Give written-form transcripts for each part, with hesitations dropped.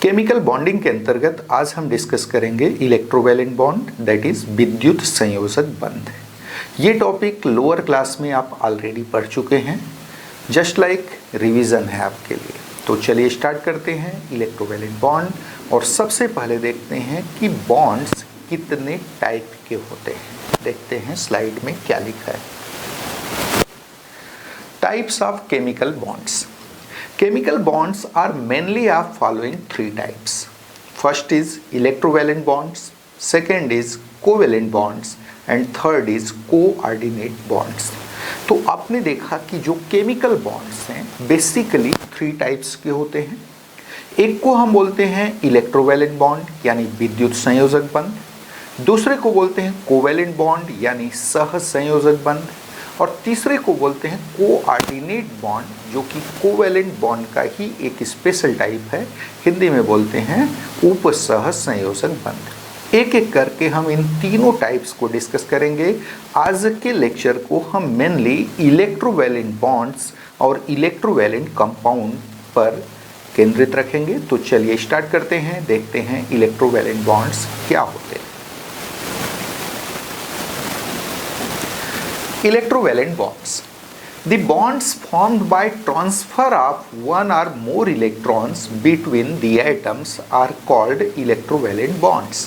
Chemical bonding के अंतर्गत आज हम डिस्कस करेंगे इलेक्ट्रोवैलेंट बॉन्ड, दैट इज विद्युत संयोजक बंध। ये टॉपिक लोअर क्लास में आप ऑलरेडी पढ़ चुके हैं, जस्ट लाइक रिवीजन है आपके लिए। तो चलिए स्टार्ट करते हैं इलेक्ट्रोवैलेंट बॉन्ड। और सबसे पहले देखते हैं कि बॉन्ड्स कितने टाइप के होते हैं। देखते हैं स्लाइड में क्या लिखा है। Types of chemical bonds. Chemical bonds are mainly of following three types. First is electrovalent bonds, second is covalent bonds and third is coordinate bonds. तो आपने देखा कि जो केमिकल बॉन्ड्स हैं बेसिकली थ्री टाइप्स के होते हैं। एक को हम बोलते हैं इलेक्ट्रोवैलेंट बॉन्ड यानी विद्युत संयोजक बंध, दूसरे को बोलते हैं कोवैलेंट बॉन्ड यानी सह संयोजक बंध, और तीसरे को बोलते हैं कोऑर्डिनेट बॉन्ड जो कि कोवैलेंट बॉन्ड का ही एक स्पेशल टाइप है। हिंदी में बोलते हैं उपसह संयोजक बंध। एक एक करके हम इन तीनों टाइप्स को डिस्कस करेंगे। आज के लेक्चर को हम मेनली इलेक्ट्रोवैलेंट बॉन्ड्स और इलेक्ट्रोवैलेंट कंपाउंड पर केंद्रित रखेंगे। तो चलिए स्टार्ट करते हैं, देखते हैं इलेक्ट्रोवैलेंट बॉन्ड्स क्या होते हैं। Electrovalent bonds. The bonds formed by transfer of one or more electrons between the atoms are called electrovalent bonds.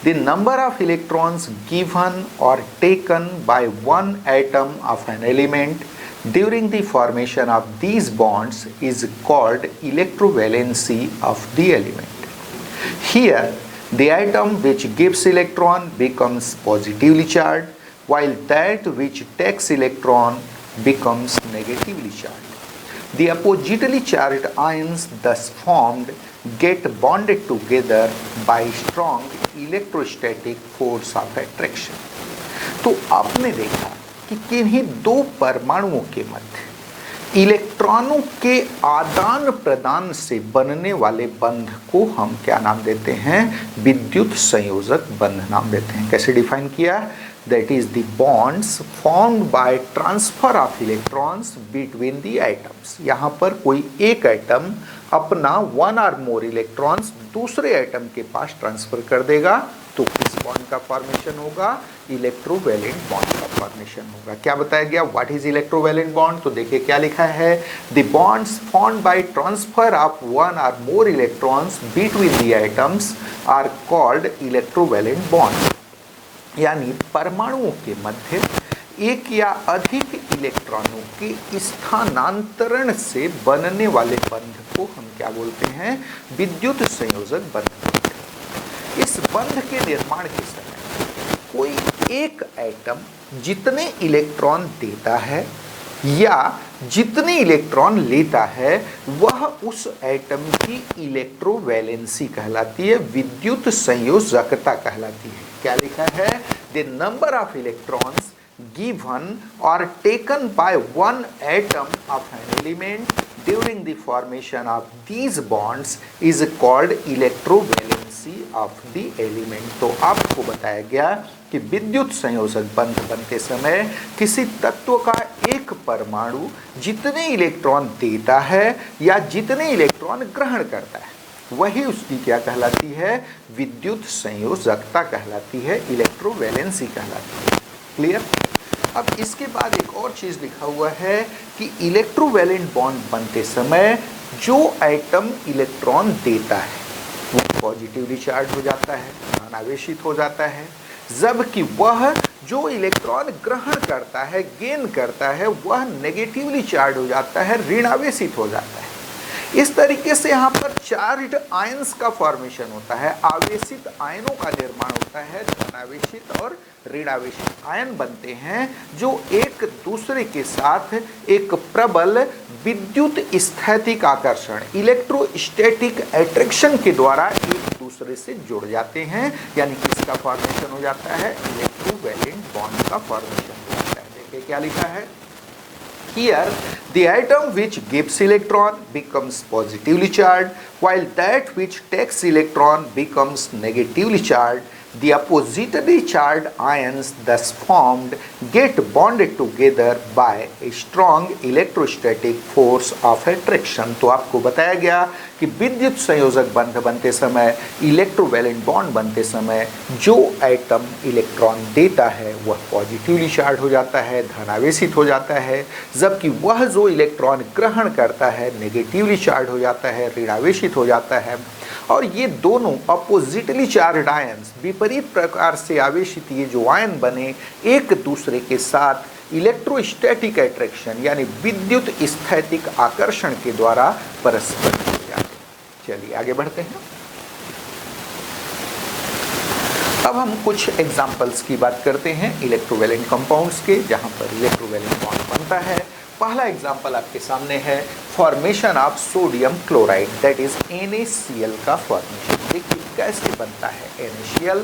The number of electrons given or taken by one atom of an element during the formation of these bonds is called electrovalency of the element. Here, the atom which gives electron becomes positively charged, while that which takes electron becomes negatively charged. The oppositely charged ions thus formed get bonded together by strong electrostatic force of attraction. तो आपने देखा कि किन्हीं दो परमाणुओं के मध्य इलेक्ट्रॉनों के आदान प्रदान से बनने वाले बंध को हम क्या नाम देते हैं? विद्युत संयोजक बंध नाम देते हैं। कैसे डिफाइन किया? That is the bonds formed by transfer of electrons between the atoms. यहाँ पर कोई एक एटम अपना वन और मोर इलेक्ट्रॉन्स दूसरे एटम के पास ट्रांसफर कर देगा तो किस बॉन्ड का फॉर्मेशन होगा? इलेक्ट्रोवैलेंट बॉन्ड का फॉर्मेशन होगा। क्या बताया गया? What is electrovalent bond? तो देखिए क्या लिखा है। The bonds formed by transfer of one or more electrons between the atoms are called electrovalent bond. यानी परमाणुओं के मध्य एक या अधिक इलेक्ट्रॉनों के स्थानांतरण से बनने वाले बंध को हम क्या बोलते हैं? विद्युत संयोजक बंध बोलते हैं। इस बंध के निर्माण के समय कोई एक एटम जितने इलेक्ट्रॉन देता है या जितने इलेक्ट्रॉन लेता है वह उस एटम की इलेक्ट्रोवैलेंसी कहलाती है, विद्युत संयोजकता कहलाती है। क्या लिखा है? The number of electrons given or taken by one atom of an element during the formation of these bonds is called electrovalency of the element. तो आपको बताया गया कि विद्युत संयोजक बंध बनते समय किसी तत्व का एक परमाणु जितने इलेक्ट्रॉन देता है या जितने इलेक्ट्रॉन ग्रहण करता है वही उसकी क्या कहलाती है? विद्युत संयोजकता कहलाती है, इलेक्ट्रोवैलेंसी कहलाती है। क्लियर? अब इसके बाद एक और चीज लिखा हुआ है कि इलेक्ट्रोवैलेंट बॉन्ड बनते समय जो एटम इलेक्ट्रॉन देता है वो पॉजिटिवली चार्ज हो जाता है, धनावेशित हो जाता है, जबकि वह जो इलेक्ट्रॉन ग्रहण करता है, गेन करता है, वह नेगेटिवली चार्ज हो जाता है, ऋणावेशित हो जाता है। इस तरीके से यहाँ पर चार्ज्ड आयंस का फॉर्मेशन होता है, आवेशित आयनों का निर्माण होता है, धनावेशित और ऋणावेशित आयन बनते हैं जो एक दूसरे के साथ एक प्रबल विद्युत स्थैतिक आकर्षण इलेक्ट्रोस्टैटिक अट्रैक्शन के द्वारा एक दूसरे से जुड़ जाते हैं। यानी किसका फॉर्मेशन हो जाता है? इलेक्ट्रोवैलेंट बॉन्ड का फॉर्मेशन हो जाता है। देखिए क्या लिखा है। Here, the atom which gives electron becomes positively charged, while that which takes electron becomes negatively charged. The oppositely charged ions thus formed get bonded together by a strong electrostatic force of attraction. तो आपको बताया गया कि विद्युत संयोजक बंध बनते समय, इलेक्ट्रोवैलेंट बॉन्ड बनते समय जो एटम इलेक्ट्रॉन देता है वह पॉजिटिवली चार्ज हो जाता है, धनावेशित हो जाता है, जबकि वह जो इलेक्ट्रॉन ग्रहण करता है नेगेटिवली चार्ज हो जाता है, ऋणावेशित हो जाता है। और ये दोनों अपोजिटली चार्ज्ड आयन्स, विपरीत प्रकार से आवेशित ये जो आयन बने, एक दूसरे के साथ इलेक्ट्रोस्टैटिक अट्रैक्शन यानी विद्युत स्थैतिक आकर्षण के द्वारा परस्पर जुड़ जाते हैं। चलिए आगे बढ़ते हैं। अब हम कुछ एग्जाम्पल्स की बात करते हैं इलेक्ट्रोवैलेंट कंपाउंड्स के, जहां पर इलेक्ट्रोवैलेंट बॉन्ड बनता है। पहला एग्जाम्पल आपके सामने है formation of sodium chloride, that is NaCl का फॉर्मेशन। देखिए कैसे बनता है NaCl।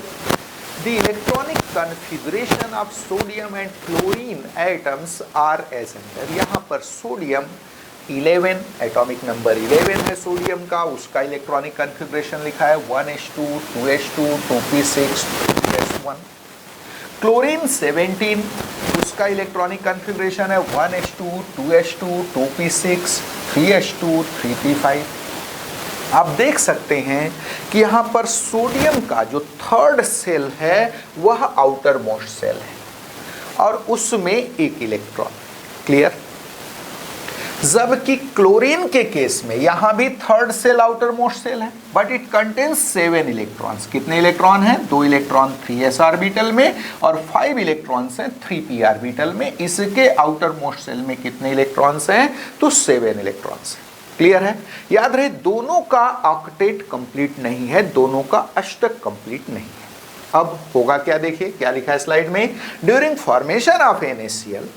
The electronic configuration of sodium and chlorine atoms are as under. यहाँ पर सोडियम 11, एटॉमिक नंबर 11 है सोडियम का, उसका इलेक्ट्रॉनिक कॉन्फ़िगरेशन लिखा है 1s2 2s2 2p6 3s1। Chlorine 17, उसका इलेक्ट्रॉनिक कॉन्फ़िगरेशन है 1s2 2s2 2p6 3s2 3p5। आप देख सकते हैं कि यहाँ पर सोडियम का जो थर्ड सेल है वह आउटर मोस्ट सेल है और उसमें एक इलेक्ट्रॉन। क्लियर। जबकि क्लोरीन के केस में यहां भी third shell outermost shell है, बट इट कंटेन्स 7 इलेक्ट्रॉन्स। कितने इलेक्ट्रॉन हैं? 2 इलेक्ट्रॉन 3s ऑर्बिटल में और 5 इलेक्ट्रॉन्स हैं 3p ऑर्बिटल में। इसके आउटर मोस्ट सेल में कितने इलेक्ट्रॉन्स हैं? तो 7 इलेक्ट्रॉन्स हैं। क्लियर है। याद रहे दोनों का ऑक्टेट कंप्लीट नहीं है, दोनों का अष्टक कंप्लीट नहीं है। अब होगा क्या, देखिए क्या लिखा है स्लाइड में। During formation of NaCl,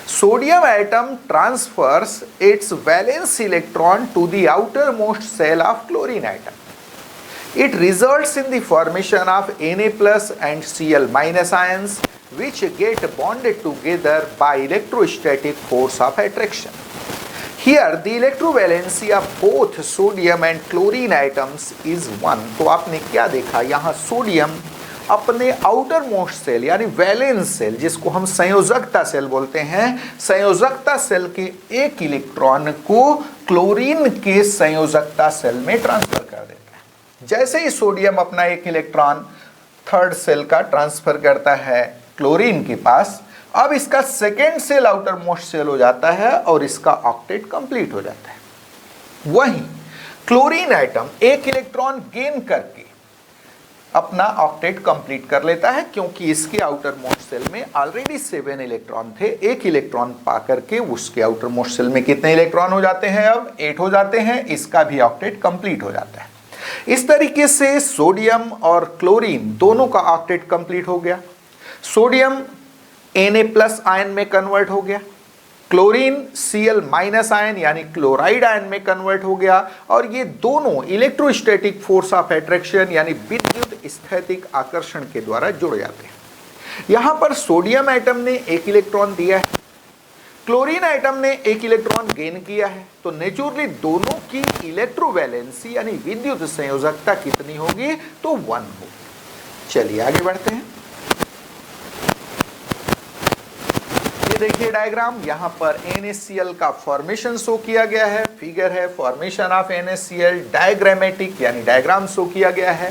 sodium atom transfers its valence electron to the outermost cell of chlorine atom. It results in the formation of Na plus and Cl minus ions which get bonded together by electrostatic force of attraction. Here the electrovalency of both sodium and chlorine atoms is 1. तो आपने क्या देखा, यहाँ sodium अपने outer most shell यानी valence shell, जिसको हम संयोजकता cell बोलते हैं, संयोजकता सेल के एक इलेक्ट्रॉन को क्लोरीन के संयोजकता सेल में ट्रांसफर कर देता है। जैसे ही सोडियम अपना एक इलेक्ट्रॉन थर्ड सेल का ट्रांसफर करता है क्लोरीन के पास, अब इसका second shell outermost shell हो जाता है और इसका ऑक्टेट कंप्लीट हो जाता है। वहीं क्लोरीन एटम एक इलेक्ट्रॉन गेन करके अपना ऑक्टेट कंप्लीट कर लेता है, क्योंकि इसके आउटर मोस्ट सेल में ऑलरेडी 7 इलेक्ट्रॉन थे। एक इलेक्ट्रॉन पा करके उसके आउटर मोस्ट सेल में कितने इलेक्ट्रॉन हो जाते हैं? अब 8 हो जाते हैं। इसका भी ऑक्टेट कंप्लीट हो जाता है। इस तरीके से सोडियम और क्लोरीन दोनों का ऑक्टेट कंप्लीट हो गया। सोडियम Na प्लस आयन में कन्वर्ट हो गया, क्लोरीन Cl माइनस आयन यानी क्लोराइड आयन में कन्वर्ट हो गया, और ये दोनों इलेक्ट्रोस्टैटिक फोर्स ऑफ अट्रैक्शन यानी विद्युत स्थैतिक आकर्षण के द्वारा जुड़ जाते हैं। यहां पर सोडियम एटम ने एक इलेक्ट्रॉन दिया है, क्लोरीन एटम ने एक इलेक्ट्रॉन गेन किया है, तो नेचुरली दोनों की इलेक्ट्रोवैलेंसी यानी विद्युत संयोजकता कितनी होगी? तो 1 होगी। चलिए आगे बढ़ते हैं। देखिए डायग्राम, यहां पर NaCl का फॉर्मेशन शो किया गया है। फिगर है फॉर्मेशन ऑफ NaCl, डायग्रामेटिक यानी डायग्राम शो किया गया है।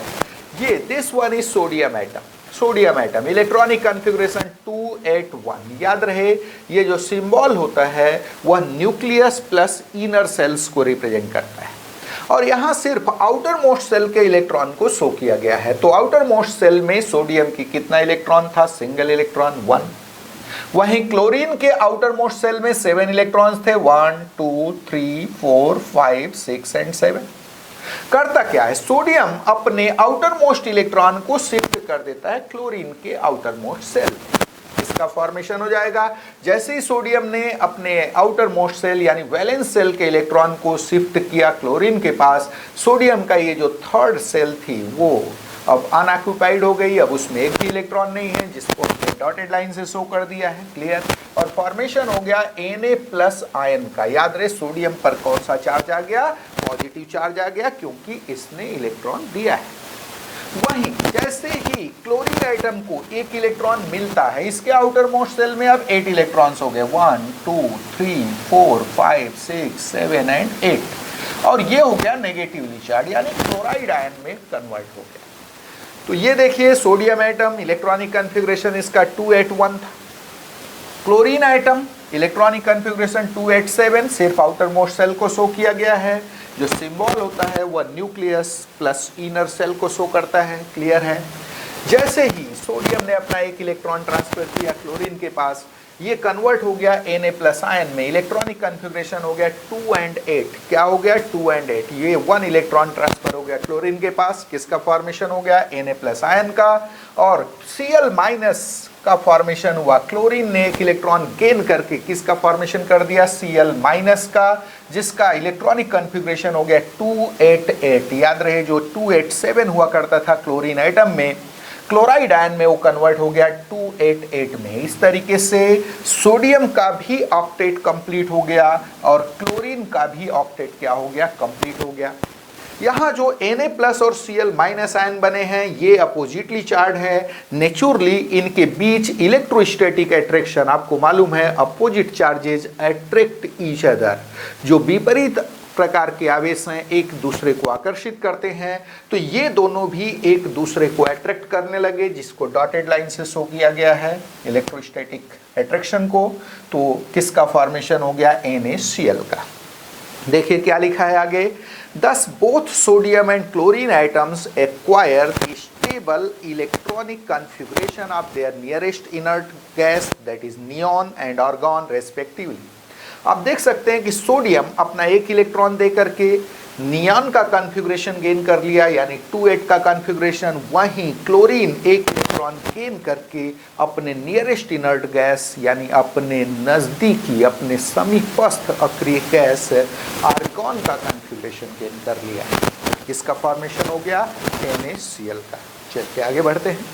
ये this one is sodium atom. Sodium atom electronic configuration 281। याद रहे ये जो सिंबल होता है वह न्यूक्लियस प्लस इनर सेल्स को रिप्रेजेंट करता है, और यहां सिर्फ आउटर मोस्ट सेल के इलेक्ट्रॉन को शो किया गया है। तो आउटर मोस्ट सेल में सोडियम की कितना इलेक्ट्रॉन था? Single electron 1। वहीं क्लोरीन के आउटर मोस्ट सेल में 7 इलेक्ट्रॉन्स थे, 1 2 3 4 5 6 एंड 7। करता क्या है? सोडियम अपने आउटर मोस्ट इलेक्ट्रॉन को शिफ्ट कर देता है क्लोरीन के आउटर मोस्ट सेल। इसका फॉर्मेशन हो जाएगा। जैसे ही सोडियम ने अपने आउटर मोस्ट सेल यानी वैलेंस सेल के इलेक्ट्रॉन को शिफ्ट किया क्लोरीन के पास, सोडियम का ये जो थर्ड सेल थी वो अब अनऑक्युपाइड हो गई। अब उसमें एक भी इलेक्ट्रॉन नहीं है, जिसको हमने डॉटेड लाइन से शो कर दिया है। क्लियर। और फॉर्मेशन हो गया Na प्लस आयन का। याद रहे सोडियम पर कौन सा चार्ज आ गया? पॉजिटिव चार्ज आ गया, क्योंकि इसने इलेक्ट्रॉन दिया है। वहीं जैसे ही क्लोरीन आइटम को एक इलेक्ट्रॉन मिलता है, इसके आउटर मोस्ट सेल में अब 8 इलेक्ट्रॉन्स हो गए, 1 2 3 4 5 6 7 एंड 8, और ये हो गया नेगेटिवली चार्ज यानी क्लोराइड आयन में कन्वर्ट हो गया। तो ये देखिए सोडियम एटम इलेक्ट्रॉनिक कॉन्फ़िगरेशन इसका 281 था। क्लोरीन आइटम इलेक्ट्रॉनिक कॉन्फ़िगरेशन 287 सिर्फ आउटर मोस्ट सेल को शो किया गया है। जो सिंबल होता है वह न्यूक्लियस प्लस इनर सेल को शो करता है, क्लियर है। जैसे ही सोडियम ने अपना एक इलेक्ट्रॉन ट्रांसफर किया क्लोरीन के पास, ये कन्वर्ट हो गया Na+ आयन में, इलेक्ट्रॉनिक कॉन्फ़िगरेशन हो गया 2 and 8। क्या हो गया 2 and 8, ये 1 इलेक्ट्रॉन ट्रांसफर हो गया क्लोरीन के पास, किसका फॉर्मेशन हो गया Na+ आयन का, और Cl- का फॉर्मेशन हुआ। क्लोरीन ने एक इलेक्ट्रॉन गेन करके किसका फॉर्मेशन कर दिया Cl- का, जिसका इलेक्ट्रॉनिक कॉन्फ़िगरेशन हो गया 288। याद रहे जो 287 हुआ करता था क्लोरीन एटम में, क्लोराइड आयन में वो कन्वर्ट हो गया 288 में। इस तरीके से सोडियम का भी ऑक्टेट कंप्लीट हो गया और क्लोरीन का भी ऑक्टेट क्या हो गया, कंप्लीट हो गया। यहाँ जो Na+ और Cl- आयन बने हैं ये अपोजिटली चार्ज है। नेचुरली इनके बीच इलेक्ट्रोस्टैटिक अट्रैक्शन, आपको मालूम है opposite charges attract each other, जो विपरीत प्रकार के आवेश हैं एक दूसरे को आकर्षित करते हैं। तो ये दोनों भी एक दूसरे को अट्रैक्ट करने लगे, जिसको डॉटेड लाइन से शो किया गया है इलेक्ट्रोस्टैटिक अट्रैक्शन को। तो किसका फॉर्मेशन हो गया NaCl का। देखिए क्या लिखा है आगे, thus both sodium and chlorine atoms acquire the stable electronic configuration of their nearest inert gas, that is neon and argon respectively। आप देख सकते हैं कि सोडियम अपना एक इलेक्ट्रॉन दे करके नियॉन का कॉन्फ़िगरेशन गेन कर लिया यानी 28 का कॉन्फ़िगरेशन, वहीं क्लोरीन एक इलेक्ट्रॉन गेन करके अपने नियरेस्ट इनर्ट गैस यानी अपने नज़दीकी अपने समीपस्थ अक्रिय गैस आर्गॉन का कॉन्फ़िगरेशन गेन कर लिया। इसका फॉर्मेशन हो गया NaCl का। चलिए आगे बढ़ते हैं।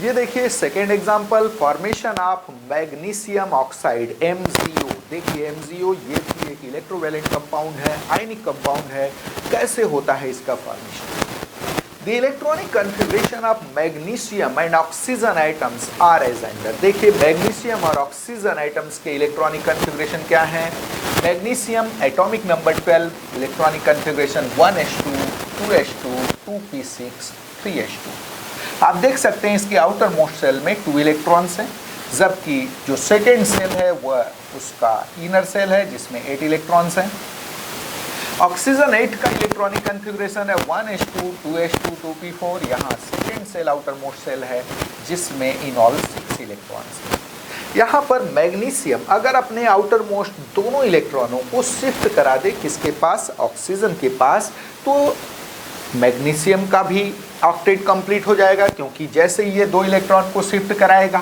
ये देखिए second example, formation of magnesium oxide MgO। देखिए MgO ये भी एक इलेक्ट्रोवैलेंट कंपाउंड है, आयनिक कंपाउंड है। कैसे होता है इसका formation? The electronic configuration of magnesium and oxygen atoms are as under. देखिए मैग्नीशियम और ऑक्सीजन आइटम्स के इलेक्ट्रॉनिक कॉन्फ़िगरेशन क्या है? Magnesium atomic number 12, electronic configuration 1s2 2s2 2p6 3s2। आप देख सकते हैं इसके आउटर मोस्ट सेल में 2 इलेक्ट्रॉन्स हैं, जबकि जो सेकेंड सेल है वह उसका इनर सेल है जिसमें 8 इलेक्ट्रॉन्स हैं। ऑक्सीजन 8 का इलेक्ट्रॉनिक कॉन्फ़िगरेशन है 1s2 2s2 2p4। यहाँ second shell outermost shell है जिसमें इन ऑल 6 इलेक्ट्रॉन्स हैं। यहाँ पर मैग्नीशियम अगर अपने आउटर मोस्ट दोनों इलेक्ट्रॉनों को शिफ्ट करा दे किसके पास, ऑक्सीजन के पास, तो मैग्नीशियम का भी ऑक्टेट कंप्लीट हो जाएगा, क्योंकि जैसे ही ये 2 इलेक्ट्रॉन को शिफ्ट कराएगा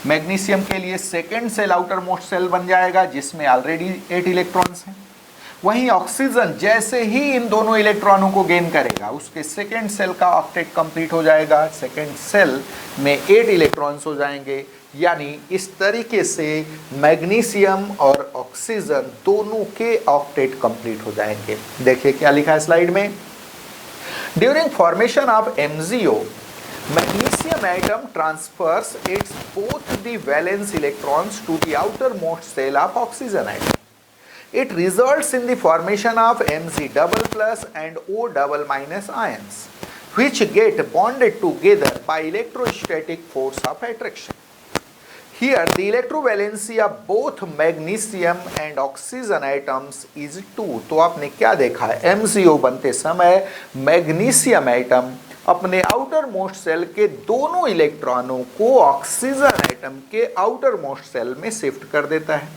मैग्नीशियम के लिए second shell outermost shell बन जाएगा जिसमें ऑलरेडी 8 इलेक्ट्रॉन्स हैं। वहीं ऑक्सीजन जैसे ही इन दोनों इलेक्ट्रॉनों को गेन करेगा उसके सेकेंड सेल का ऑक्टेट कंप्लीट हो जाएगा, सेकेंड सेल में 8 इलेक्ट्रॉन्स हो जाएंगे। यानी इस तरीके से मैग्नीशियम और ऑक्सीजन दोनों के ऑक्टेट कंप्लीट हो जाएंगे। देखिए क्या लिखा है स्लाइड में, during formation of MgO magnesium atom transfers its both the valence electrons to the outermost cell of oxygen atom. It results in the formation of Mg++ and O+- ions, which get bonded together by electrostatic force of attraction. Here, the electrovalency of both magnesium and oxygen atoms is 2. तो आपने क्या देखा है, MgO बनते समय magnesium atom अपने outer most shell के दोनों इलेक्ट्रॉनों को ऑक्सीजन एटम के आउटर मोस्ट सेल में शिफ्ट कर देता है,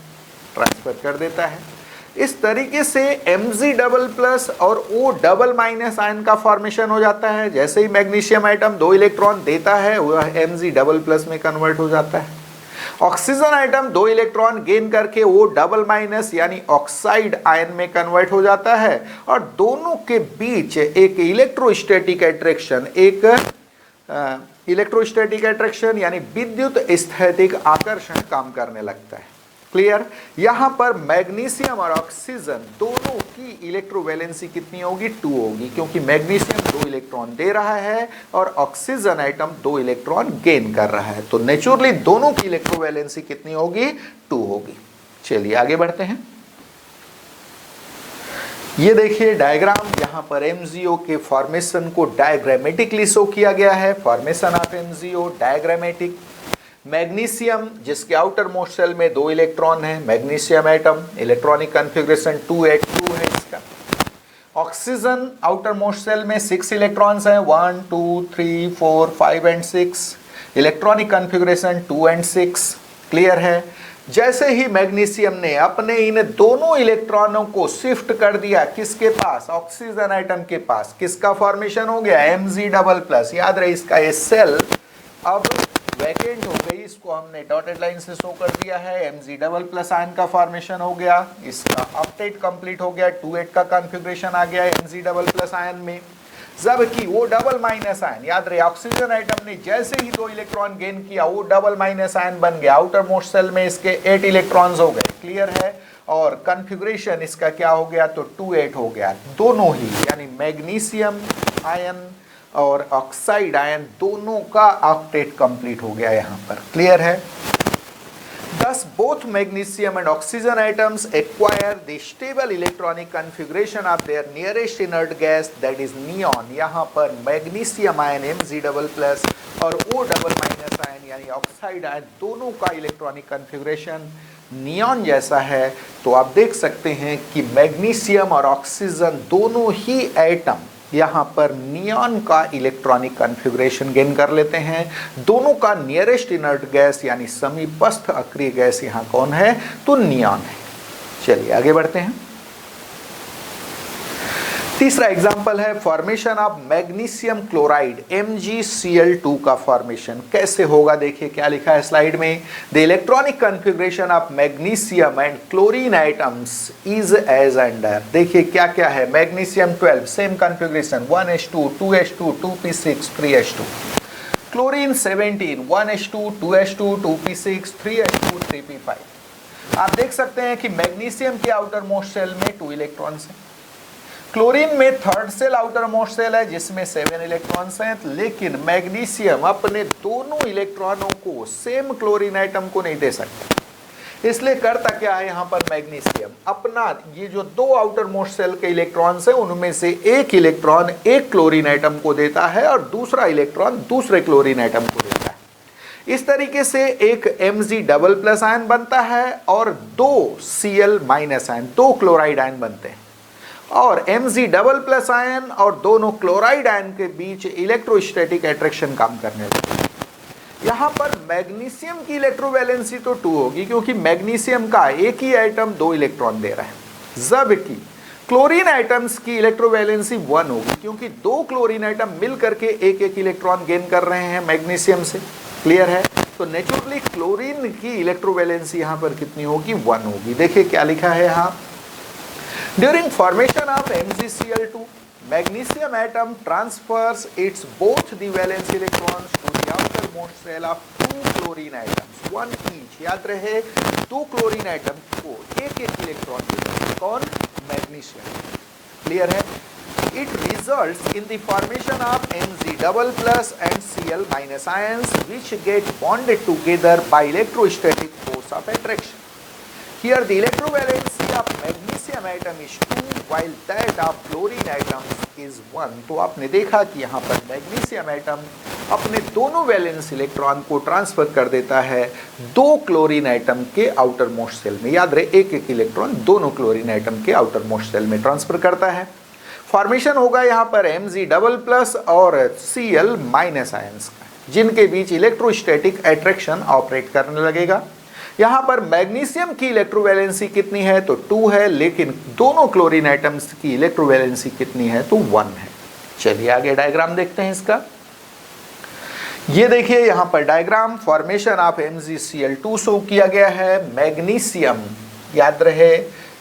ट्रांसफर कर देता है। इस तरीके से Mg++ और O+- आयन का फॉर्मेशन हो जाता है। जैसे ही मैग्नीशियम एटम 2 इलेक्ट्रॉन देता है वह Mg++ में कन्वर्ट हो जाता है। ऑक्सीजन आइटम 2 इलेक्ट्रॉन गेन करके O+- यानी ऑक्साइड आयन में कन्वर्ट हो जाता है और दोनों के बीच एक इलेक्ट्रोस्टैटिक अट्रैक्शन यानी विद्युत स्थैतिक आकर्षण काम करने लगता है। क्लियर। यहां पर मैग्नीशियम और ऑक्सीजन दोनों की इलेक्ट्रोवैलेंसी कितनी होगी? 2 होगी, क्योंकि मैग्नीशियम 2 इलेक्ट्रॉन दे रहा है और ऑक्सीजन आइटम 2 इलेक्ट्रॉन गेन कर रहा है, तो नेचुरली दोनों की इलेक्ट्रोवैलेंसी कितनी होगी? 2 होगी। चलिए आगे बढ़ते हैं। ये देखिए डायग्राम, यहां पर MgO के फॉर्मेशन को डायग्रामेटिकली शो किया गया है। Formation of MgO diagrammatic. Magnesium जिसके आउटर मोस्ट सेल में 2 इलेक्ट्रॉन है, magnesium atom, electronic configuration 2s2 है इसका। ऑक्सीजन आउटर मोस्ट सेल में 6 इलेक्ट्रॉन्स हैं, 1 2 3 4 5 and 6। Electronic configuration 2 and 6। Clear है। जैसे ही मैग्नीशियम ने अपने इन दोनों इलेक्ट्रॉनों को शिफ्ट कर दिया किसके पास? ऑक्सीजन एटम के पास, किसका फॉर्मेशन हो गया? Mg++। याद रहे इसका ये सेल अब वैकेंट हो गई, इसको हमने डॉटेड लाइन से शो कर दिया है। Mg++ आयन का फॉर्मेशन हो गया, इसका ऑक्टेट कंप्लीट हो गया, 2s का कॉन्फ़िगरेशन आ गया Mg++ आयन में। जबकि वो डबल माइनस आयन, याद रहे ऑक्सीजन आइटम ने जैसे ही 2 इलेक्ट्रॉन गेन किया वो डबल माइनस आयन बन गया। आउटर मोस्ट सेल में इसके 8 इलेक्ट्रॉन्स हो गए। क्लियर है। और कॉन्फ़िगरेशन इसका क्या हो गया? तो 2s हो गया। दोनों ही यानी मैग्नीशियम आयन और ऑक्साइड आयन दोनों का ऑक्टेट कंप्लीट हो गया यहाँ पर। क्लियर है। Thus, both magnesium and oxygen atoms acquire the stable electronic configuration of their nearest inert gas, that is neon। यहाँ पर मैग्नीशियम आयन Mg++ और O आयन यानी ऑक्साइड आयन दोनों का इलेक्ट्रॉनिक कॉन्फ़िगरेशन नियॉन जैसा है। तो आप देख सकते हैं कि मैग्नीशियम और ऑक्सीजन दोनों ही एटम यहाँ पर नियॉन का इलेक्ट्रॉनिक कॉन्फ़िगरेशन गेन कर लेते हैं। दोनों का नियरेस्ट इनर्ट गैस यानी समीपस्थ अक्रिय गैस यहाँ कौन है? तो नियॉन है। चलिए आगे बढ़ते हैं। तीसरा एग्जांपल है formation of magnesium chloride MgCl2 का फॉर्मेशन कैसे होगा? देखिए क्या लिखा है स्लाइड में। The electronic configuration of magnesium and chlorine atoms is as under. देखिए क्या क्या है। Magnesium 12 same configuration 1s2 2s2 2p6 3s2। Chlorine 17 1s2 2s2 2p6 3s2 3p5। आप देख सकते हैं कि मैग्नीशियम के आउटर मोस्ट सेल में 2 इलेक्ट्रॉन्स हैं। क्लोरीन में third shell outermost shell है जिसमें 7 इलेक्ट्रॉन्स हैं, लेकिन मैग्नीशियम अपने दोनों इलेक्ट्रॉनों को सेम क्लोरीन आइटम को नहीं दे सकता। इसलिए करता क्या है यहाँ पर मैग्नीशियम अपना ये जो 2 आउटर मोस्ट सेल के इलेक्ट्रॉन्स हैं उनमें से एक इलेक्ट्रॉन एक क्लोरीन आइटम को देता है और दूसरा इलेक्ट्रॉन दूसरे क्लोरीन आइटम को देता है। इस तरीके से एक Mg++ आयन बनता है और 2 Cl- आयन, 2 क्लोराइड आयन बनते हैं। और Mg++ आयन और दोनों क्लोराइड आयन के बीच इलेक्ट्रोस्टैटिक अट्रैक्शन काम करने लगता है। यहाँ पर मैग्नीशियम की इलेक्ट्रोवैलेंसी तो 2 होगी क्योंकि मैग्नीशियम का एक ही आइटम 2 इलेक्ट्रॉन दे रहा है, जबकि क्लोरीन आइटम्स की इलेक्ट्रोवैलेंसी 1 होगी क्योंकि 2 क्लोरीन आइटम मिल करके एक इलेक्ट्रॉन गेन कर रहे हैं मैग्नीशियम से। क्लियर है। तो नेचुरली क्लोरीन की इलेक्ट्रोवैलेंसी यहाँ पर कितनी होगी? 1 होगी। देखिए क्या लिखा है यहाँ। During formation of MgCl2, magnesium atom transfers its both the valence electrons to the outermost shell of 2 chlorine atoms, 1 each। याद रहे 2 chlorine atom को एक इलेक्ट्रॉन देता है। कौन? मैग्नीशियम। क्लियर है। It results in the formation of Mg++ and Cl- ions which get bonded together by electrostatic force of attraction। Here the electrovalency of magnesium atom is 2 while that of chlorine atom is 1। तो आपने देखा कि यहाँ पर magnesium atom अपने दोनों valence electron को transfer कर देता है 2 क्लोरीन एटम के आउटर मोस्ट सेल में। याद रहे एक इलेक्ट्रॉन दोनों क्लोरीन एटम के आउटर मोस्ट सेल में ट्रांसफर करता है। फॉर्मेशन होगा यहाँ पर Mg++ और Cl- आयंस का, जिनके बीच इलेक्ट्रोस्टैटिक अट्रैक्शन ऑपरेट करने लगेगा। यहाँ पर मैग्नीशियम की इलेक्ट्रोवैलेंसी कितनी है? तो 2 है, लेकिन दोनों क्लोरीन एटम्स की इलेक्ट्रोवैलेंसी कितनी है? तो 1 है। चलिए आगे डायग्राम देखते हैं इसका। ये देखिए यहाँ पर diagram formation of MgCl2 show किया गया है। मैग्नीशियम, याद रहे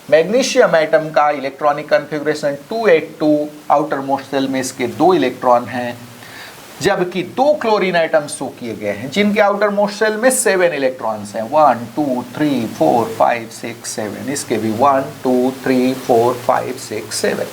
मैग्नीशियम एटम का electronic configuration 2s2, outermost shell में इसके 2 इलेक्ट्रॉन हैं। जबकि 2 क्लोरीन आइटम शो किए गए हैं जिनके आउटर मोस्ट शेल में 7 इलेक्ट्रॉन्स हैं, 1 2 3 4 5 6 7, इसके भी 1 2 3 4 5 6 7।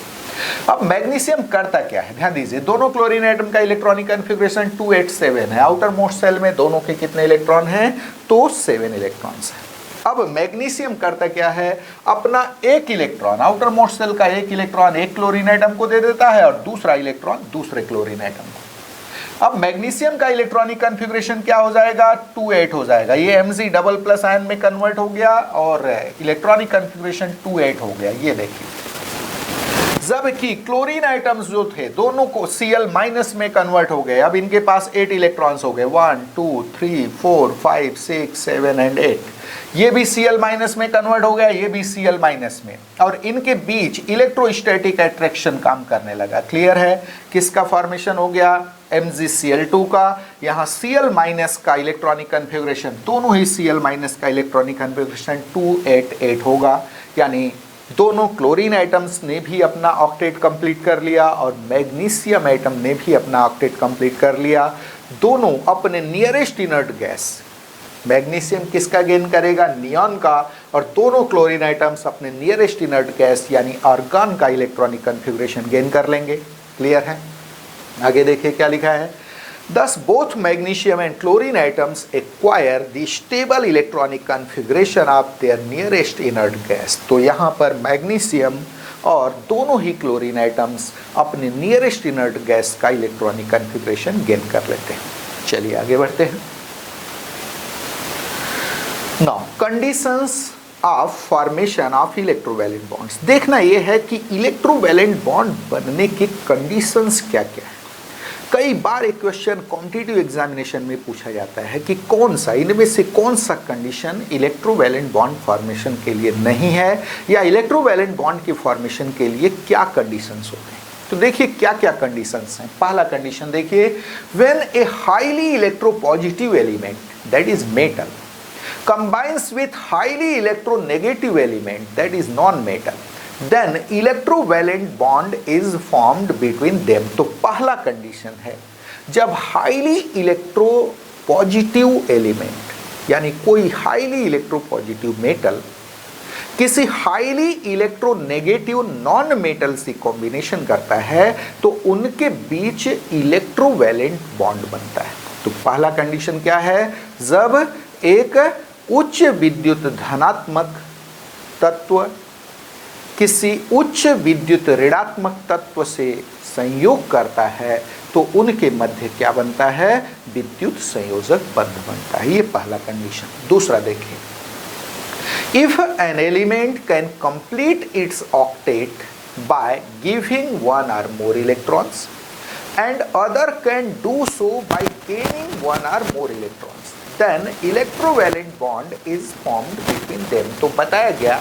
अब मैग्नीशियम करता क्या है, ध्यान दीजिए, दोनों क्लोरीन आइटम का इलेक्ट्रॉनिक कॉन्फ़िगरेशन 287 है, आउटर मोस्ट शेल में दोनों के कितने इलेक्ट्रॉन हैं, तो 7 इलेक्ट्रॉन्स हैं। अब मैग्नीशियम करता क्या है, अपना एक इलेक्ट्रॉन, आउटर मोस्ट शेल का एक इलेक्ट्रॉन एक क्लोरीन आइटम को दे देता है और दूसरा इलेक्ट्रॉन दूसरे क्लोरीन आइटम को। अब मैग्नीशियम का इलेक्ट्रॉनिक कॉन्फ़िगरेशन क्या हो जाएगा, 28 हो जाएगा, ये Mg डबल प्लस आयन में कन्वर्ट हो गया और इलेक्ट्रॉनिक कॉन्फ़िगरेशन 28 हो गया। ये देखिए, जबकि क्लोरीन आइटम्स जो थे दोनों को Cl माइनस में कन्वर्ट हो गए। अब इनके पास 8 इलेक्ट्रॉन्स हो गए, 1 2 3 4 5 6 7 एंड 8। ये भी Cl माइनस में कन्वर्ट हो गया, ये भी Cl माइनस में, और इनके बीच इलेक्ट्रोस्टैटिक अट्रैक्शन काम करने लगा। क्लियर है, किसका फॉर्मेशन हो गया, MgCl2 का। यहाँ Cl माइनस का इलेक्ट्रॉनिक कॉन्फ़िगरेशन, दोनों ही Cl माइनस का इलेक्ट्रॉनिक कॉन्फ़िगरेशन 288 होगा, यानी दोनों क्लोरीन आइटम्स ने भी अपना ऑक्टेट कंप्लीट कर लिया और मैग्नीशियम आइटम ने भी अपना ऑक्टेट कंप्लीट कर लिया। दोनों अपने नियरेस्ट इनर्ट गैस, मैग्नीशियम किसका गेन करेगा, नियॉन का, और दोनों क्लोरीन आइटम्स अपने नियरेस्ट इनर्ट गैस यानी आर्गन का इलेक्ट्रॉनिक कॉन्फ़िगरेशन गेन कर लेंगे। क्लियर है, आगे देखिए क्या लिखा है, Thus both magnesium and chlorine atoms acquire the stable electronic configuration of their nearest inert gas। तो यहाँ पर मैग्नीशियम और दोनों ही क्लोरीन आइटम्स अपने नियरेस्ट इनर्ट गैस का इलेक्ट्रॉनिक कॉन्फ़िगरेशन गेन कर लेते हैं। चलिए आगे बढ़ते हैं। Now conditions of formation of electrovalent bonds। देखना यह है कि इलेक्ट्रोवैलेंट बॉन्ड बनने की कंडीशंस क्या क्या है। कई बार एक क्वेश्चन कॉम्पिटिटिव एग्जामिनेशन में पूछा जाता है कि कौन सा, इनमें से कौन सा कंडीशन इलेक्ट्रोवैलेंट बॉन्ड फॉर्मेशन के लिए नहीं है, या इलेक्ट्रोवैलेंट बॉन्ड के फॉर्मेशन के लिए क्या कंडीशंस होते हैं। तो देखिए क्या क्या कंडीशंस हैं। पहला कंडीशन देखिए, when a highly electropositive element that is metal combines with highly electronegative element that is non-metal, then electrovalent bond is formed between them। तो पहला कंडीशन है, जब हाईली इलेक्ट्रोपॉजिटिव एलिमेंट यानी कोई हाईली इलेक्ट्रोपॉजिटिव मेटल किसी highly electronegative non metal से combination करता है तो उनके बीच इलेक्ट्रोवैलेंट बॉन्ड बनता है। तो पहला कंडीशन क्या है, जब एक उच्च विद्युत धनात्मक तत्व किसी उच्च विद्युत ऋणात्मक तत्व से संयोग करता है तो उनके मध्य क्या बनता है, विद्युत संयोजक बंध बनता है। ये पहला कंडीशन। दूसरा देखिए, if an element can complete its octet by giving one or more electrons and other can do so by gaining one or more electrons, then electrovalent bond is formed between them। तो बताया गया,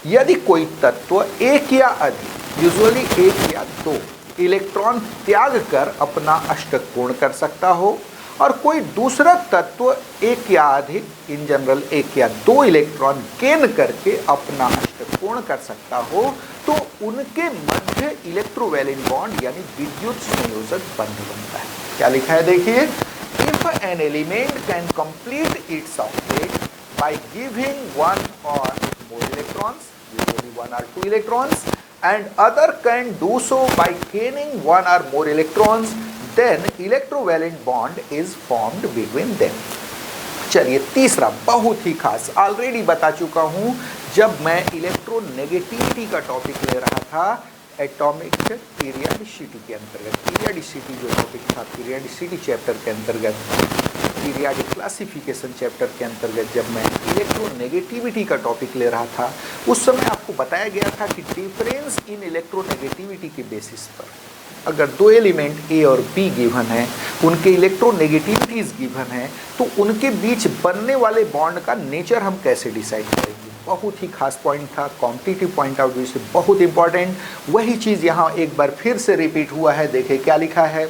यदि कोई तत्व एक या अधिक, usually एक या दो इलेक्ट्रॉन त्याग कर अपना अष्टक पूर्ण कर सकता हो और कोई दूसरा तत्व एक या अधिक, इन जनरल एक या दो इलेक्ट्रॉन गेन करके अपना अष्टक पूर्ण कर सकता हो, तो उनके मध्य इलेक्ट्रोवैलेंट बॉन्ड यानी विद्युत संयोजक बंध बनता है। क्या लिखा है देखिए, if an element can complete its octet by giving one or more electrons, usually one or two electrons, and other can do so by gaining one or more electrons, then electrovalent bond is formed between them। चलिए तीसरा बहुत ही खास, already बता चुका हूं जब मैं इलेक्ट्रोनेगेटिविटी का टॉपिक ले रहा था एटॉमिक पीरियडिसिटी के अंतर्गत। पीरियडिसिटी जो टॉपिक था, पीरियडिसिटी चैप्टर के अंतर्गत, पीरियडिक क्लासिफिकेशन चैप्टर के अंतर्गत जब मैं इलेक्ट्रोनेगेटिविटी का टॉपिक ले रहा था, उस समय आपको बताया गया था कि डिफरेंस इन इलेक्ट्रोनेगेटिविटी के बेसिस पर अगर दो एलिमेंट ए और बी गिवन है, उनके इलेक्ट्रोनेगेटिविटीज गिवन है, तो उनके बीच बनने वाले बॉन्ड का नेचर हम कैसे डिसाइड करेंगे। बहुत ही खास पॉइंट था, कॉम्पिटिटिव पॉइंट ऑफ व्यू से बहुत इंपॉर्टेंट। वही चीज़ यहाँ एक बार फिर से रिपीट हुआ है। देखिए क्या लिखा है,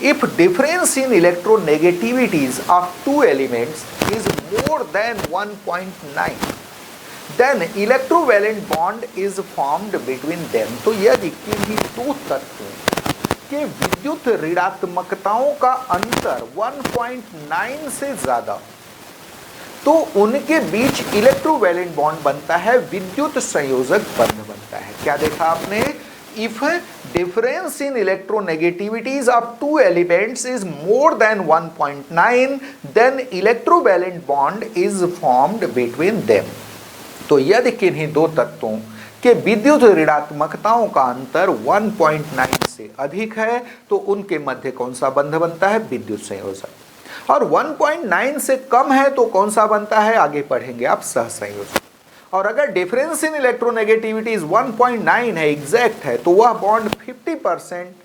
if difference in electronegativities of two elements is more than 1.9 then electrovalent bond is formed between them. तो यदि किसी दो तत्वों कि विद्युत ऋणात्मकताओं का अंतर 1.9 से ज्यादा, तो उनके बीच इलेक्ट्रोवैलेंट बॉन्ड बनता है, विद्युत संयोजक बंध बनता है। क्या देखा आपने? If difference in electronegativities of two elements is more than 1.9 then electrovalent bond is formed between them। तो यदि किन्हीं दो तत्वों के विद्युत ऋणात्मकताओं का अंतर 1.9 से अधिक है तो उनके मध्य कौन सा बंध बनता है? विद्युत संयोजक। और 1.9 से कम है तो कौन सा बनता है? आगे पढ़ेंगे आप, सहसंयोजक। और अगर डिफरेंस इन इलेक्ट्रोनेगेटिविटी 1.9 है, एग्जैक्ट है, तो वह बॉन्ड 50%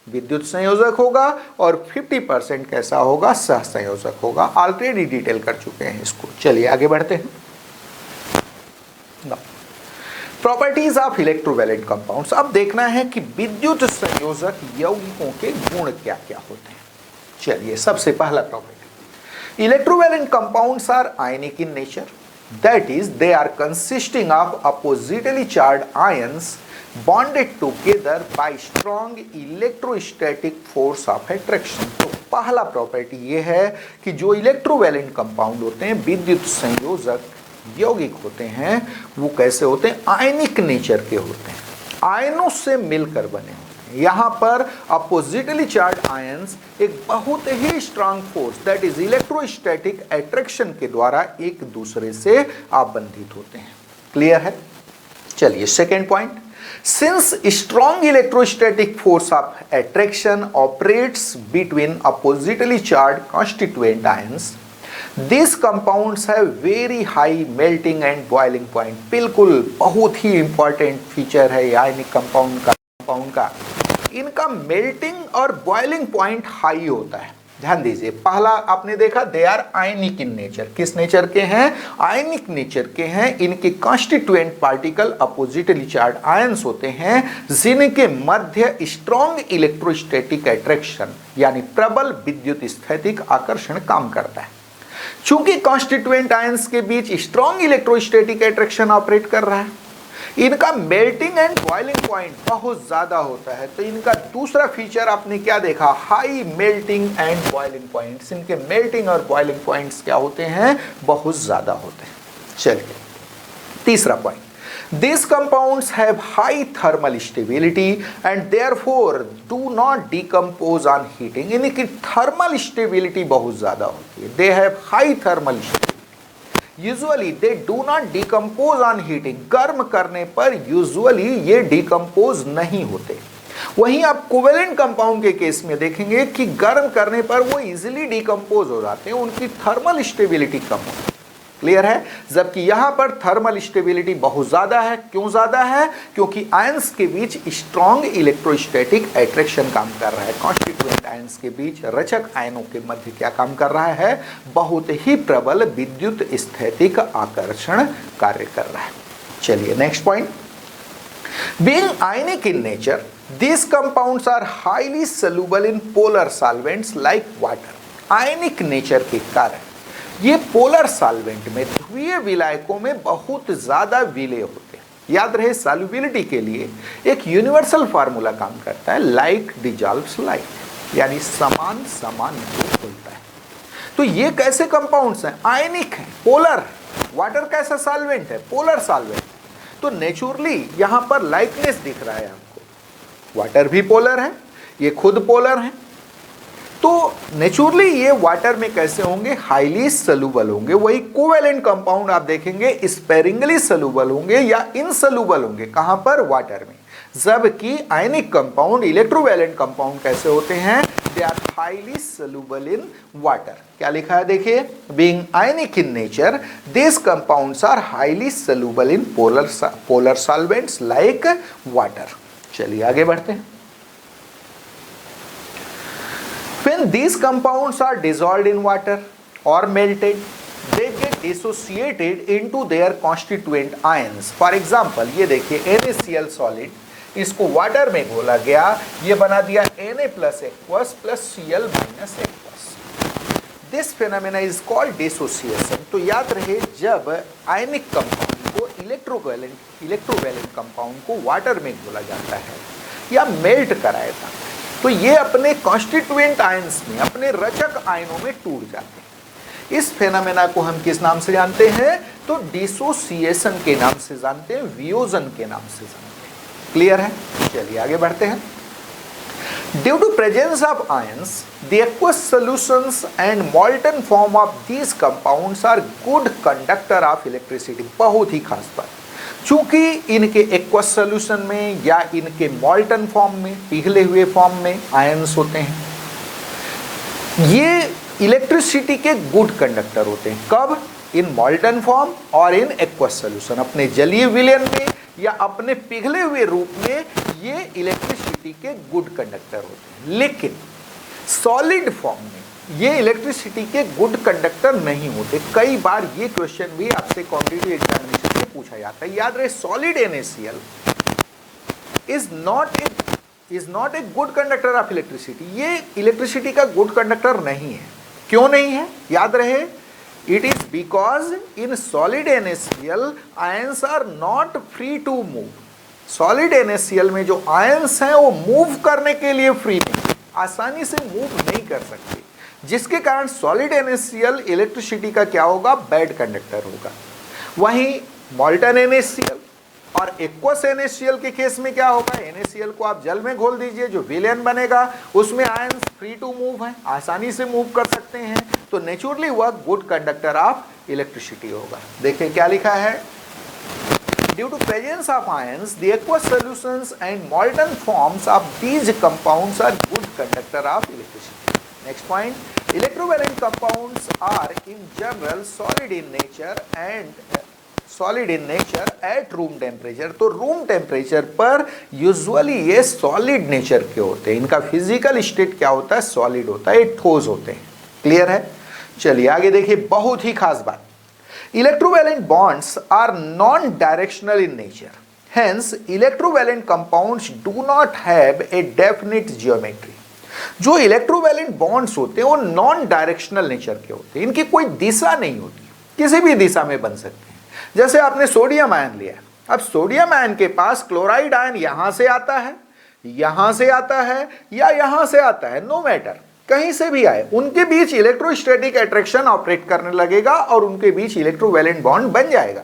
विद्युत संयोजक होगा और 50% कैसा होगा? सहसंयोजक होगा। ऑलरेडी डिटेल कर चुके हैं इसको। चलिए आगे बढ़ते हैं। Properties of electrovalent compounds. अब देखना है कि विद्युत संयोजक यौगिकों के गुण क्या क्या होते हैं। चलिए, सबसे पहला property, electrovalent compounds are ionic in nature, that is they are consisting of oppositely charged ions bonded together by strong electrostatic force of attraction। तो पहला प्रॉपर्टी ये है कि जो इलेक्ट्रोवैलेंट कंपाउंड होते हैं, विद्युत संयोजक यौगिक होते हैं, वो कैसे होते हैं? आयनिक नेचर के होते हैं, आयनों से मिलकर बने होते हैं। यहाँ पर अपोजिटली चार्ज आयंस एक बहुत ही strong force, that is electrostatic attraction के द्वारा एक दूसरे से आबंधित होते हैं। क्लियर है? चलिए, second point, since strong electrostatic force of attraction operates between oppositely charge constituent ions, this compounds have very high melting and boiling point. बिल्कुल बहुत ही इंपॉर्टेंट फीचर है ये आयनिक कंपाउंड का, इनका मेल्टिंग और बॉइलिंग पॉइंट हाई होता है। ध्यान दीजिए, पहला आपने देखा, they are ionic in nature. किस नेचर के हैं? आयनिक नेचर के हैं। इनके constituent particle oppositely charge ions होते हैं, जिनके मध्य स्ट्रॉन्ग इलेक्ट्रोस्टैटिक अट्रैक्शन यानी प्रबल विद्युत स्थैतिक आकर्षण काम करता है। चूंकि कॉन्स्टिट्यूएंट आयंस के बीच स्ट्रॉन्ग इलेक्ट्रोस्टैटिक अट्रैक्शन ऑपरेट कर रहा है, इनका मेल्टिंग एंड बॉइलिंग पॉइंट बहुत ज्यादा होता है। तो इनका दूसरा फीचर आपने क्या देखा? High melting and boiling points. इनके मेल्टिंग और बॉइलिंग पॉइंट्स क्या होते हैं? बहुत ज्यादा होते हैं। चलिए, तीसरा point, these compounds have high thermal stability and therefore do not decompose on heating। इनकी थर्मल स्टेबिलिटी बहुत ज्यादा होती है। they have high thermal stability, usually they do not decompose on heating. गर्म करने पर यूजुअली ये डिकम्पोज नहीं होते। वहीं आप कोवेलेंट कंपाउंड के केस में देखेंगे कि गर्म करने पर वो इजीली डिकम्पोज हो जाते हैं, उनकी थर्मल स्टेबिलिटी कम होती है। क्लियर है? जबकि यहां पर थर्मल स्टेबिलिटी बहुत ज्यादा है। क्यों ज्यादा है? क्योंकि आयंस के बीच स्ट्रॉन्ग इलेक्ट्रोस्टैटिक अट्रैक्शन काम कर रहा है। कॉन्स्टिट्यूएंट आयंस के बीच रचक आयनों के मध्य क्या काम कर रहा है? बहुत ही प्रबल विद्युत स्थैतिक आकर्षण कार्य कर रहा है। चलिए, next point, being ionic in nature, these compounds are highly soluble in polar solvents like water। Ionic nature के कारण ये पोलर सॉल्वेंट में, ध्रुवीय विलायकों में बहुत ज्यादा विलेय होते हैं। याद रहे, सॉल्युबिलिटी के लिए एक यूनिवर्सल फार्मूला काम करता है, लाइक डिजॉल्व्स लाइक, यानी समान समान होता है। तो ये कैसे कंपाउंड्स हैं? आयनिक हैं, पोलर है। वाटर कैसा सॉल्वेंट है? Polar solvent. तो नेचुरली यहां पर लाइकनेस दिख रहा है हमको। वाटर भी पोलर है, ये खुद पोलर है, तो नेचुरली ये वाटर में कैसे होंगे? हाईली सलूबल होंगे। वही कोवेलेंट कंपाउंड आप देखेंगे स्पेरिंगली सलूबल होंगे या इनसलूबल होंगे। कहां पर? वाटर में। जबकि आयनिक कंपाउंड, इलेक्ट्रोवैलेंट कंपाउंड कैसे होते हैं? They are highly soluble in water. क्या लिखा है देखिए, being ionic in nature this compounds are highly soluble in polar solvents like water. चलिए आगे बढ़ते हैं। When these compounds are dissolved in water or melted, they get dissociated into their constituent ions। For example, ये देखिए NaCl solid, इसको water में घोला गया, ये बना दिया Na plus aqueous plus Cl minus aqueous। This phenomena is called dissociation। तो याद रहे, जब आयनिक कंपाउंड को इलेक्ट्रोवैलेंट कंपाउंड को वाटर में घोला जाता है या मेल्ट कराया जाता है, तो ये अपने कॉन्स्टिट्यूएंट आयंस में, अपने रचक आयनों में टूट जाते हैं। इस फेनोमेना को हम किस नाम से जानते हैं? तो डिसोसिएशन के नाम से जानते हैं, वियोजन के नाम से जानते हैं। क्लियर है? चलिए आगे बढ़ते हैं। Due to presence of ions, the aqueous solutions and molten form of these compounds are good conductor of electricity। बहुत ही खास बात, चूंकि इनके एक्वस सोल्यूशन में या इनके मॉल्टन फॉर्म में, पिघले हुए फॉर्म में आयंस होते हैं, ये इलेक्ट्रिसिटी के गुड कंडक्टर होते हैं। कब? इन मॉल्टन फॉर्म और इन एक्वस सोल्यूशन, अपने जलीय विलयन में या अपने पिघले हुए रूप में ये इलेक्ट्रिसिटी के गुड कंडक्टर होते हैं। लेकिन सॉलिड फॉर्म में ये इलेक्ट्रिसिटी के गुड कंडक्टर नहीं होते। कई बार ये क्वेश्चन भी आपसे कॉम्पिटिटिव एग्जामिनेशन में पूछा जाता है। याद रहे, solid NaCl is not a good conductor of electricity. ये इलेक्ट्रिसिटी का गुड कंडक्टर नहीं है। क्यों नहीं है? याद रहे, it is because in solid NaCl ions are not free to move। Solid NaCl में जो आयंस हैं वो मूव करने के लिए फ्री नहीं, आसानी से मूव नहीं कर सकते, जिसके कारण सॉलिड NaCl इलेक्ट्रिसिटी का क्या होगा? बैड कंडक्टर होगा। वहीं मॉल्टन NaCl और एक्वस NaCl के केस में क्या होगा? NaCl को आप जल में घोल दीजिए, जो विलयन बनेगा उसमें आयंस फ्री टू मूव हैं, आसानी से मूव कर सकते हैं, तो नेचुरली वह गुड कंडक्टर ऑफ इलेक्ट्रिसिटी होगा। देखिए क्या लिखा है, due to presence of ions the aqueous solutions and molten forms of these compounds are good conductor of electricity. Next point, electrovalent compounds are in general solid in nature at room temperature. तो room temperature पर usually ये solid nature के होते हैं। इनका physical state क्या होता है? सॉलिड होता है, ये ठोस होते हैं। क्लियर है? चलिए आगे देखिए, बहुत ही खास बात, electrovalent bonds are non directional in nature, hence electrovalent compounds do not have a definite geometry. जो इलेक्ट्रोवैलेंट बॉन्ड्स होते हैं वो नॉन डायरेक्शनल नेचर के होते हैं, इनकी कोई दिशा नहीं होती, किसी भी दिशा में बन सकते हैं। जैसे आपने सोडियम आयन लिया, अब सोडियम आयन के पास क्लोराइड आयन यहां से आता है, यहां से आता है या यहां से आता है, नो मैटर, कहीं से भी आए, उनके बीच इलेक्ट्रोस्टैटिक अट्रैक्शन ऑपरेट करने लगेगा और उनके बीच इलेक्ट्रोवैलेंट बॉन्ड बन जाएगा।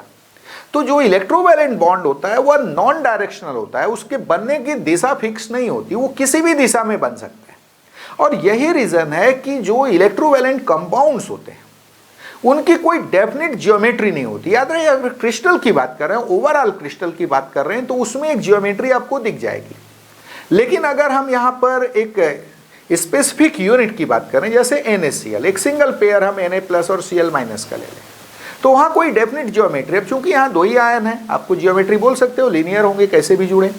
तो जो इलेक्ट्रोवैलेंट बॉन्ड होता है वह नॉन डायरेक्शनल होता है, उसके बनने की दिशा फिक्स नहीं होती, वो किसी भी दिशा में बन सकता है। और यही रीजन है कि जो इलेक्ट्रोवैलेंट कंपाउंड्स होते हैं उनकी कोई डेफिनेट ज्योमेट्री नहीं होती। याद रहे, अगर क्रिस्टल की बात कर रहे हैं, ओवरऑल क्रिस्टल की बात कर रहे हैं, तो उसमें एक ज्योमेट्री आपको दिख जाएगी। लेकिन अगर हम यहाँ पर एक स्पेसिफिक यूनिट की बात करें, जैसे NaCl, एक सिंगल पेयर हम Na+ और Cl- का ले लें, तो वहाँ कोई डेफिनेट ज्योमेट्री, अब चूंकि यहाँ दो ही आयन है, आपको ज्योमेट्री बोल सकते हो, लीनियर होंगे, कैसे भी जुड़े।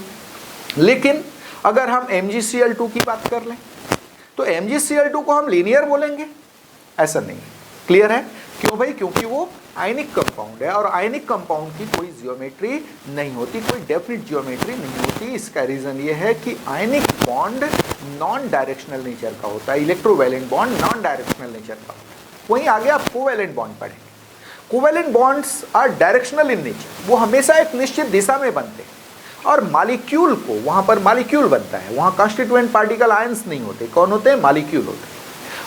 लेकिन अगर हम MgCl2 की बात कर लें, तो MgCl2 को हम लीनियर बोलेंगे? ऐसा नहीं। क्लियर है? क्यों भाई? क्योंकि वो आयनिक कंपाउंड है और आयनिक कंपाउंड की कोई ज्योमेट्री नहीं होती, कोई डेफिनेट ज्योमेट्री नहीं होती। इसका रीजन ये है कि ionic bond non directional nature का होता है, electrovalent bond non directional nature का होता है। वहीं आगे आप कोवैलेंट बॉन्ड पढ़ेंगे। Covalent bonds are directional in nature, वो हमेशा एक निश्चित दिशा में बनते हैं और मॉलिक्यूल को, वहाँ पर मॉलिक्यूल बनता है, वहाँ कॉन्स्टिट्यूएंट पार्टिकल आयंस नहीं होते। कौन होते हैं? मॉलिक्यूल होते हैं।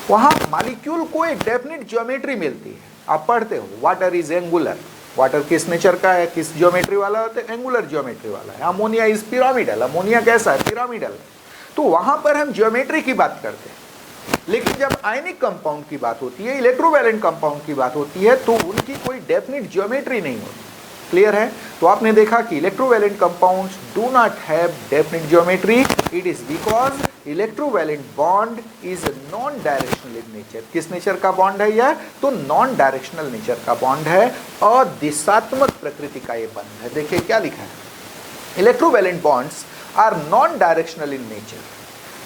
वहाँ मॉलिक्यूल को एक डेफिनेट ज्योमेट्री मिलती है। आप पढ़ते हो वाटर इज एंगुलर, वाटर किस नेचर का है, किस ज्योमेट्री वाला होता है? एंगुलर ज्योमेट्री वाला है। अमोनिया इज पिरामिडल, अमोनिया कैसा है? पिरामिडल है। तो वहाँ पर हम ज्योमेट्री की बात करते हैं। लेकिन जब आयनिक कंपाउंड की बात होती है, इलेक्ट्रोवैलेंट कंपाउंड की बात होती है, तो उनकी कोई डेफिनेट ज्योमेट्री नहीं होती। क्लियर है? तो आपने देखा कि electrovalent compounds do not have definite geometry, it is because electrovalent bond is non directional in nature. किस नेचर का बॉन्ड है यह? तो नॉन डायरेक्शनल नेचर का बॉन्ड है और दिशात्मक प्रकृति का ये बंध है। देखिए क्या लिखा है, electrovalent bonds are non directional in nature,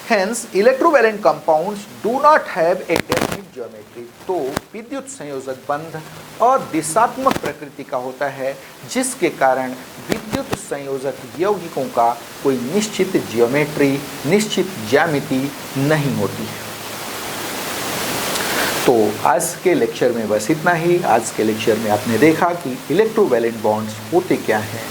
hence electrovalent compounds do not have a definite geometry. तो विद्युत संयोजक बंध और दिशात्मक प्रकृति का होता है, जिसके कारण विद्युत संयोजक यौगिकों का कोई निश्चित ज्योमेट्री, निश्चित ज्यामिति नहीं होती है। तो आज के लेक्चर में बस इतना ही। आज के लेक्चर में आपने देखा कि इलेक्ट्रोवैलेंट बॉन्ड्स होते क्या हैं,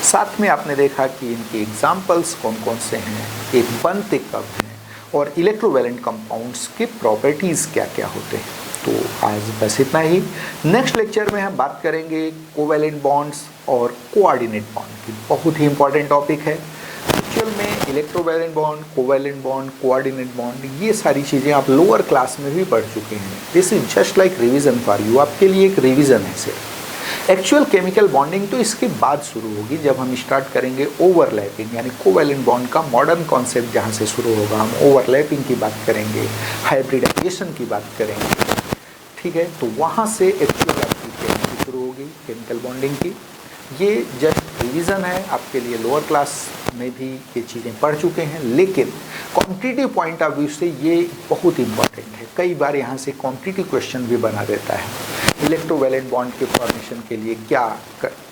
साथ में आपने देखा कि इनके एग्जाम्पल्स कौन कौन से हैं, एक बनते कब हैं, और इलेक्ट्रोवैलेंट कंपाउंड्स के प्रॉपर्टीज़ क्या क्या होते हैं। तो आज बस इतना ही। नेक्स्ट लेक्चर में हम बात करेंगे कोवैलेंट बॉन्ड्स और कोऑर्डिनेट बॉन्ड की। बहुत ही इंपॉर्टेंट टॉपिक है। एक्चुअल में electrovalent bond, covalent bond, coordinate bond, ये सारी चीज़ें आप लोअर क्लास में भी पढ़ चुके हैं। This is just like revision for you, आपके लिए एक रिवीजन है सिर्फ। एक्चुअल केमिकल बॉन्डिंग तो इसके बाद शुरू होगी, जब हम स्टार्ट करेंगे ओवरलैपिंग, यानी कोवैलेंट बॉन्ड का मॉडर्न कॉन्सेप्ट जहाँ से शुरू होगा। हम ओवरलैपिंग की बात करेंगे, हाइब्रिडाइजेशन की बात करेंगे, ठीक है। तो वहाँ से एक्चुअल आपकी केमिस्ट्री शुरू होगी, केमिकल बॉन्डिंग की। ये जस्ट रिवीजन है आपके लिए, लोअर क्लास में भी ये चीज़ें पढ़ चुके हैं, लेकिन कॉम्पिटिटिव पॉइंट ऑफ व्यू से ये बहुत इंपॉर्टेंट है। कई बार यहाँ से कॉम्पिटिटिव क्वेश्चन भी बना देता है। इलेक्ट्रोवैलेंट बॉन्ड के फॉर्मेशन के लिए क्या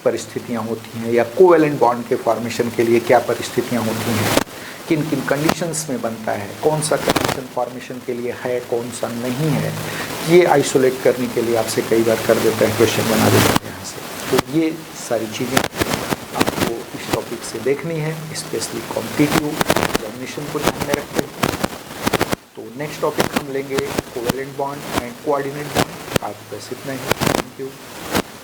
परिस्थितियाँ होती हैं, या कोवैलेंट बॉन्ड के फॉर्मेशन के लिए क्या परिस्थितियाँ होती हैं, किन किन कंडीशंस में बनता है, कौन सा कंडीशन फॉर्मेशन के लिए है, कौन सा नहीं है, ये आइसोलेट करने के लिए आपसे कई बार कर देता है, क्वेश्चन बना देता है यहाँ से। तो ये सारी चीज़ें आपको इस टॉपिक से देखनी है, स्पेशली कॉम्पिटिटिव एग्जामिनेशन को ध्यान में रखते हैं। तो नेक्स्ट टॉपिक हम लेंगे covalent bond and coordinate bond. आज बस इतना ही। Thank you.